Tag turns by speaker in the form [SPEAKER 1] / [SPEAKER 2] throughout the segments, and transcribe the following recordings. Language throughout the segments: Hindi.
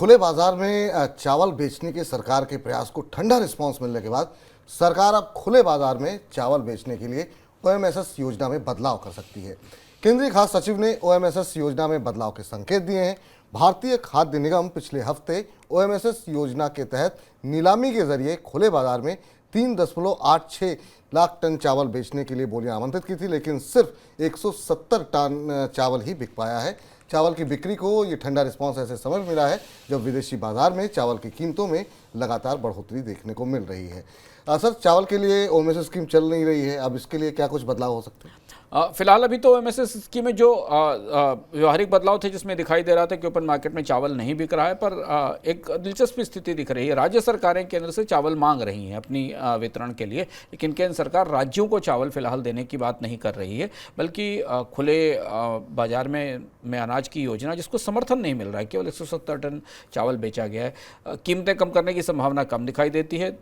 [SPEAKER 1] खुले बाजार में चावल बेचने के सरकार के प्रयास को ठंडा रिस्पांस मिलने के बाद सरकार अब खुले बाजार में चावल बेचने के लिए ओएमएसएस योजना में बदलाव कर सकती है। केंद्रीय खाद्य सचिव ने ओएमएसएस योजना में बदलाव के संकेत दिए हैं। भारतीय खाद्य निगम पिछले हफ्ते ओएमएसएस योजना के तहत नीलामी के जरिए खुले बाजार में 3.86 लाख टन चावल बेचने के लिए बोलियां आमंत्रित की थी, लेकिन सिर्फ 170 टन चावल ही बिक पाया है। चावल की बिक्री को ये ठंडा रिस्पांस ऐसे समझ मिला है जब विदेशी बाजार में चावल की कीमतों में लगातार बढ़ोतरी देखने को मिल रही है। सर, चावल के लिए ओएमएसएस स्कीम चल नहीं रही है, अब इसके लिए क्या कुछ बदलाव हो सकते हैं?
[SPEAKER 2] फिलहाल अभी तो ओएमएसएस स्कीम में जो व्यवहारिक बदलाव थे जिसमें दिखाई दे रहा था कि ओपन मार्केट में चावल नहीं बिक रहा है, पर एक दिलचस्प स्थिति दिख रही है। राज्य सरकारें केंद्र से चावल मांग रही हैं अपनी वितरण के लिए, लेकिन केंद्र सरकार राज्यों को चावल फिलहाल देने की बात नहीं कर रही है, बल्कि खुले बाजार में अनाज की योजना जिसको समर्थन नहीं मिल रहा है, केवल 170 टन चावल बेचा गया है, कीमतें कम करने की संभावना कम दिखाई देती है।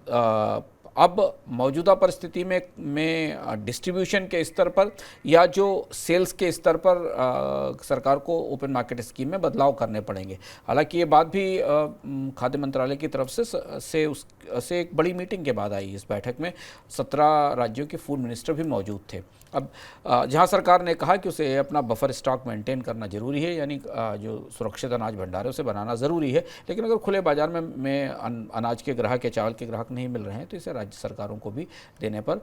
[SPEAKER 2] अब मौजूदा परिस्थिति में डिस्ट्रीब्यूशन के स्तर पर या जो सेल्स के स्तर पर सरकार को ओपन मार्केट स्कीम में बदलाव करने पड़ेंगे। हालांकि ये बात भी खाद्य मंत्रालय की तरफ से एक बड़ी मीटिंग के बाद आई। इस बैठक में 17 राज्यों के फूड मिनिस्टर भी मौजूद थे। अब जहां सरकार ने कहा कि उसे अपना बफर स्टॉक मेंटेन करना जरूरी है, यानी जो सुरक्षित अनाज भंडार है उसे बनाना ज़रूरी है, लेकिन अगर खुले बाजार में अनाज के ग्राहक या चावल के ग्राहक नहीं मिल रहे हैं तो इसे राज्य सरकारों को भी देने पर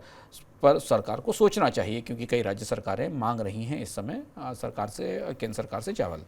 [SPEAKER 2] सरकार को सोचना चाहिए, क्योंकि कई राज्य सरकारें मांग रही हैं इस समय केंद्र सरकार से चावल।